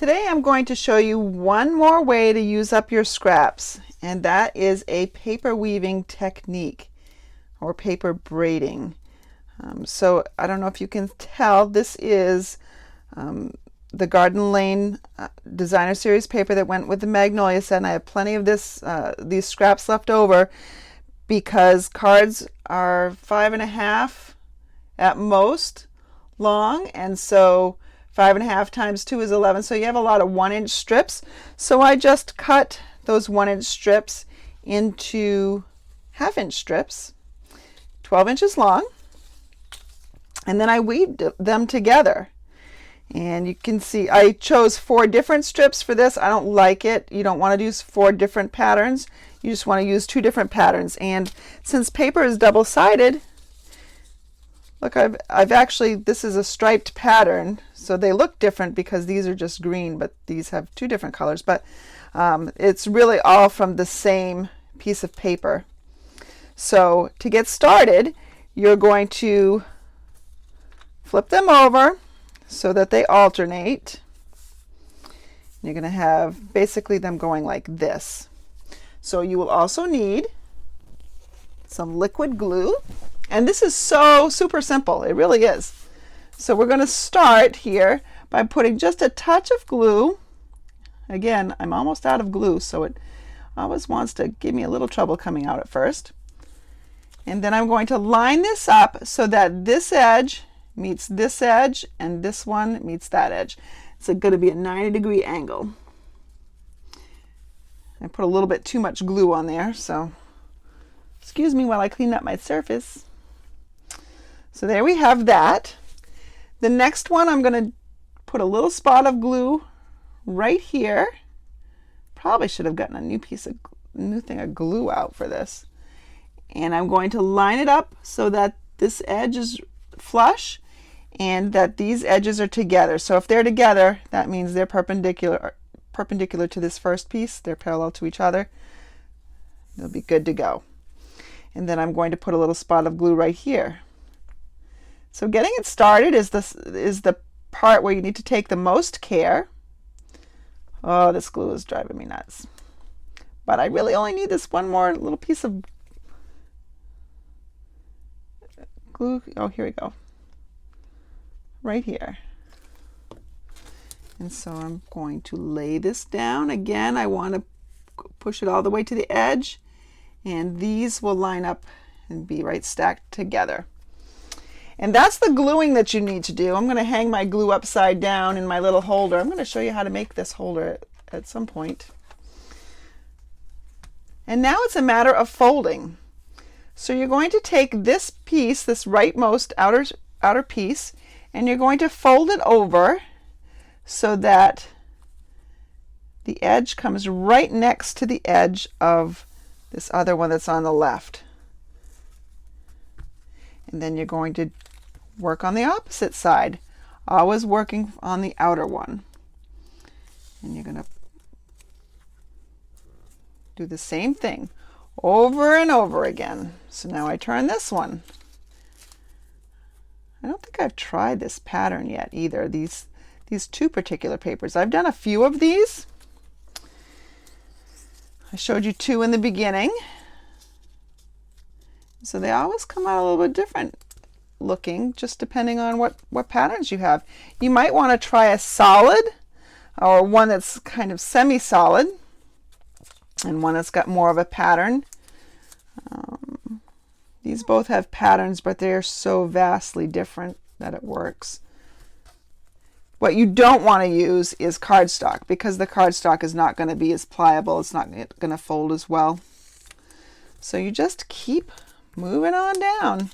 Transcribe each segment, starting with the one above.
Today I'm going to show you one more way to use up your scraps, and that is a paper weaving technique or paper braiding. So I don't know if you can tell, this is the Garden Lane Designer Series paper that went with the Magnolia set, and I have plenty of these scraps left over because cards are 5.5 at most long, and so 5.5 times 2 is 11, so you have a lot of 1-inch strips. So I just cut those 1-inch strips into 1/2-inch strips, 12 inches long, and then I weaved them together. And you can see I chose 4 different strips for this. I don't like it. You don't want to use 4 different patterns. You just want to use 2 different patterns. And since paper is double-sided, look, I've actually, this is a striped pattern, so they look different because these are just green, but these have 2 different colors. But it's really all from the same piece of paper. So to get started, you're going to flip them over so that they alternate. You're going to have basically them going like this. So you will also need some liquid glue. And this is so super simple. It really is. So we're going to start here by putting just a touch of glue. Again, I'm almost out of glue, so it always wants to give me a little trouble coming out at first. And then I'm going to line this up so that this edge meets this edge and this one meets that edge. It's going to be a 90-degree angle. I put a little bit too much glue on there, so excuse me while I clean up my surface. So there we have that. The next one, I'm going to put a little spot of glue right here. Probably should have gotten a new thing of glue out for this. And I'm going to line it up so that this edge is flush and that these edges are together. So if they're together, that means they're perpendicular to this first piece. They're parallel to each other. They'll be good to go. And then I'm going to put a little spot of glue right here. So getting it started is the part where you need to take the most care. Oh, this glue is driving me nuts. But I really only need this one more little piece of glue. Oh, here we go. Right here. And so I'm going to lay this down. Again, I want to push it all the way to the edge, and these will line up and be right stacked together. And that's the gluing that you need to do. I'm going to hang my glue upside down in my little holder. I'm going to show you how to make this holder at some point. And now it's a matter of folding. So you're going to take this piece, this rightmost outer piece, and you're going to fold it over so that the edge comes right next to the edge of this other one that's on the left. And then you're going to work on the opposite side, always working on the outer one. And you're going to do the same thing over and over again. So now I turn this one. I don't think I've tried this pattern yet either, these 2 particular papers. I've done a few of these. I showed you 2 in the beginning. So they always come out a little bit different looking, just depending on what patterns you have. You might want to try a solid or one that's kind of semi-solid and one that's got more of a pattern. These both have patterns, but they're so vastly different that it works. What you don't want to use is cardstock, because the cardstock is not going to be as pliable. It's not going to fold as well. So you just keep moving on down.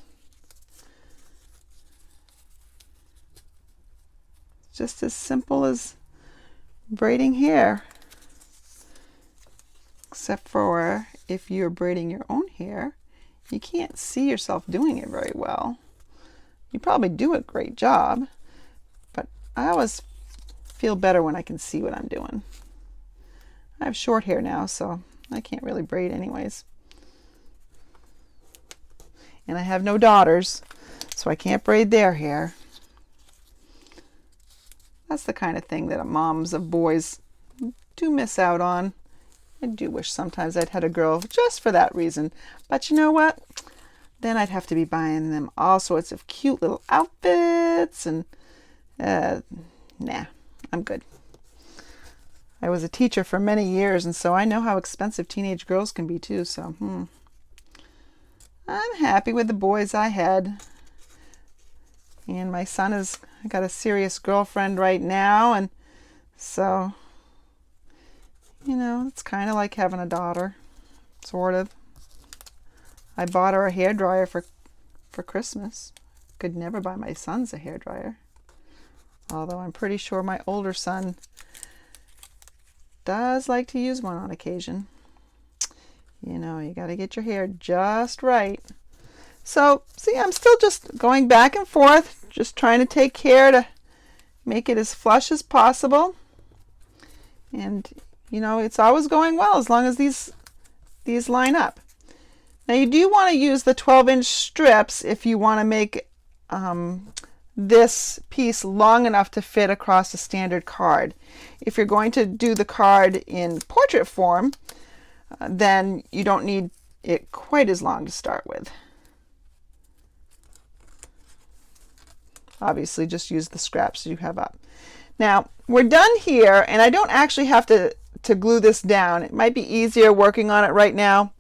Just as simple as braiding hair. Except for if you're braiding your own hair, you can't see yourself doing it very well. You probably do a great job, but I always feel better when I can see what I'm doing. I have short hair now, so I can't really braid anyways. And I have no daughters, so I can't braid their hair. That's the kind of thing that moms of boys do miss out on. I do wish sometimes I'd had a girl just for that reason. But you know what? Then I'd have to be buying them all sorts of cute little outfits and nah, I'm good. I was a teacher for many years, and so I know how expensive teenage girls can be too, so I'm happy with the boys I had. And my son has got a serious girlfriend right now, and so, you know, it's kind of like having a daughter, sort of. I bought her a hairdryer for Christmas. Could never buy my sons a hairdryer. Although I'm pretty sure my older son does like to use one on occasion. You know, you got to get your hair just right. So, see, I'm still just going back and forth, just trying to take care to make it as flush as possible. And, you know, it's always going well as long as these line up. Now, you do want to use the 12-inch strips if you want to make this piece long enough to fit across a standard card. If you're going to do the card in portrait form, then you don't need it quite as long to start with. Obviously, just use the scraps you have up. Now, we're done here, and I don't actually have to glue this down. It might be easier working on it right now,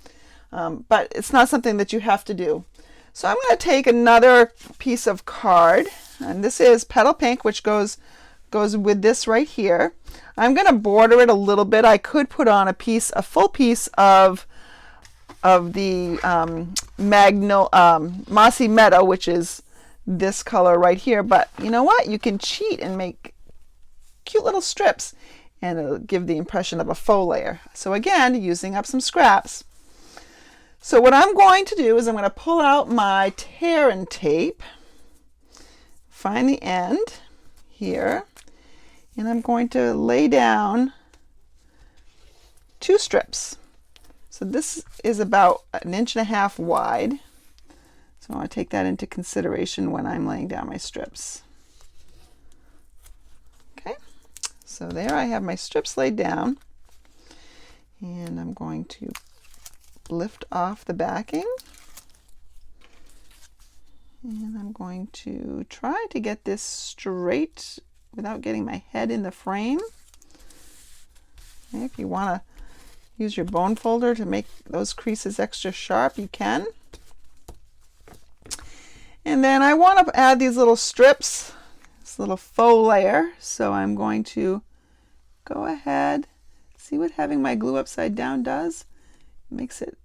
but it's not something that you have to do. So I'm going to take another piece of card, and this is Petal Pink, which goes with this right here. I'm going to border it a little bit. I could put on a full piece of the Mossy Meadow, which is this color right here, but you know what? You can cheat and make cute little strips, and it'll give the impression of a faux layer. So again, using up some scraps. So what I'm going to do is I'm going to pull out my tear and tape, find the end here, and I'm going to lay down 2 strips. So this is about 1.5 inches wide. So I want to take that into consideration when I'm laying down my strips. Okay, so there I have my strips laid down, and I'm going to lift off the backing, and I'm going to try to get this straight without getting my head in the frame. Okay, if you want to use your bone folder to make those creases extra sharp, you can. And then I want to add these little strips, this little faux layer. So I'm going to go ahead, see what having my glue upside down does? It makes it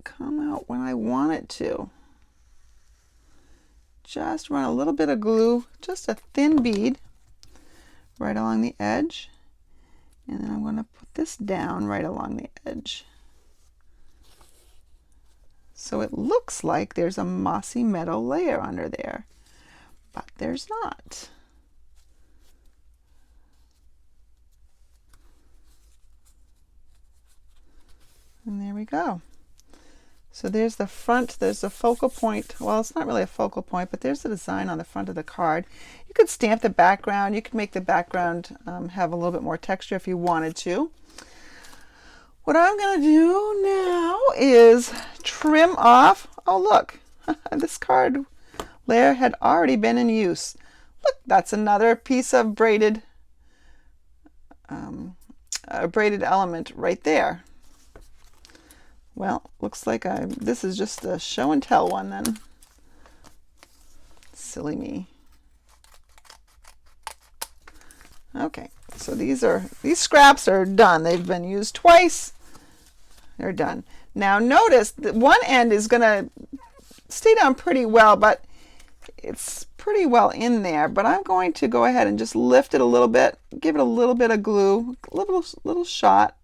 come out when I want it to. Just run a little bit of glue, just a thin bead, right along the edge. And then I'm going to put this down right along the edge. So it looks like there's a mossy meadow layer under there, but there's not. And there we go. So there's the front, there's a focal point. Well, it's not really a focal point, but there's the design on the front of the card. You could stamp the background. You could make the background have a little bit more texture if you wanted to. What I'm going to do now is trim off. Oh, look, this card layer had already been in use. Look, that's another piece of braided element right there. Well, looks like this is just a show and tell one then. Silly me. Okay, so these scraps are done. They've been used twice. They're done. Now notice that one end is going to stay down pretty well, but it's pretty well in there. But I'm going to go ahead and just lift it a little bit, give it a little bit of glue, a little shot.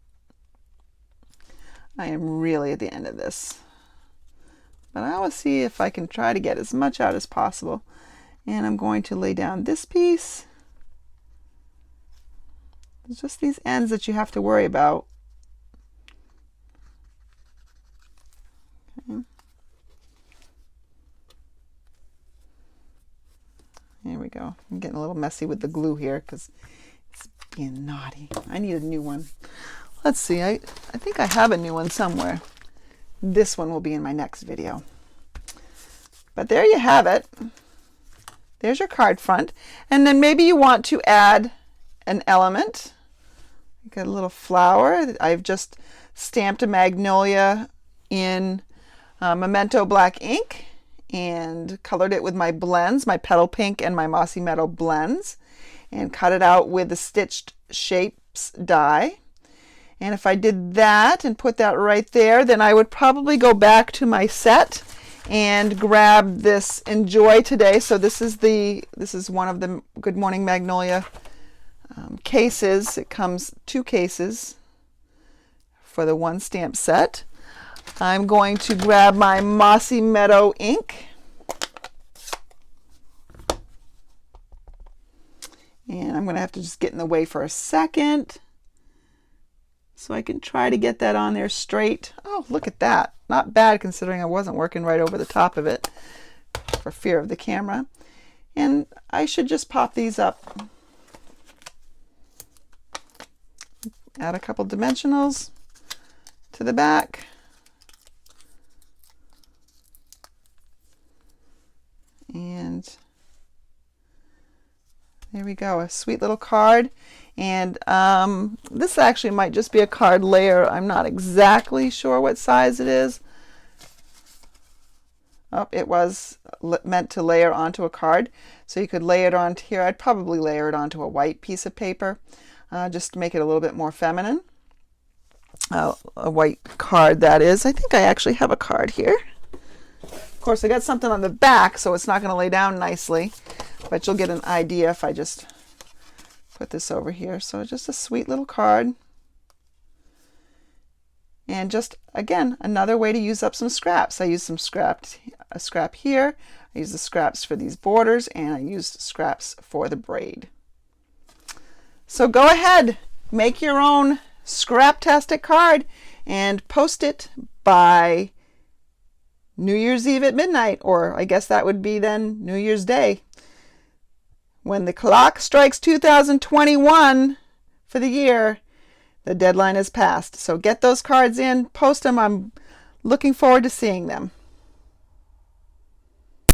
I am really at the end of this, but I will see if I can try to get as much out as possible. And I'm going to lay down this piece. It's just these ends that you have to worry about. Okay. There we go. I'm getting a little messy with the glue here because it's being naughty. I need a new one. Let's see, I think I have a new one somewhere. This one will be in my next video. But there you have it. There's your card front. And then maybe you want to add an element. Got a little flower. I've just stamped a magnolia in Memento black ink and colored it with my blends, my petal pink and my mossy meadow blends, and cut it out with the stitched shapes die. And if I did that and put that right there, then I would probably go back to my set and grab this Enjoy Today. So this is one of the Good Morning Magnolia cases. It comes 2 cases for the 1 stamp set. I'm going to grab my Mossy Meadow ink. And I'm going to have to just get in the way for a second so I can try to get that on there straight. Oh, look at that. Not bad considering I wasn't working right over the top of it for fear of the camera. And I should just pop these up. Add a couple dimensionals to the back. And there we go, a sweet little card. And this actually might just be a card layer. I'm not exactly sure what size it is. Oh, it was meant to layer onto a card. So you could lay it onto here. I'd probably layer it onto a white piece of paper just to make it a little bit more feminine. A white card, that is. I think I actually have a card here. Of course, I got something on the back, so it's not going to lay down nicely. But you'll get an idea if I just put this over here. So just a sweet little card. And just, again, another way to use up some scraps. I used a scrap here. I used the scraps for these borders, and I used scraps for the braid. So go ahead, make your own scraptastic card and post it by New Year's Eve at midnight, or I guess that would be then New Year's Day. When the clock strikes 2021 for the year, the deadline is passed. So get those cards in, post them. I'm looking forward to seeing them.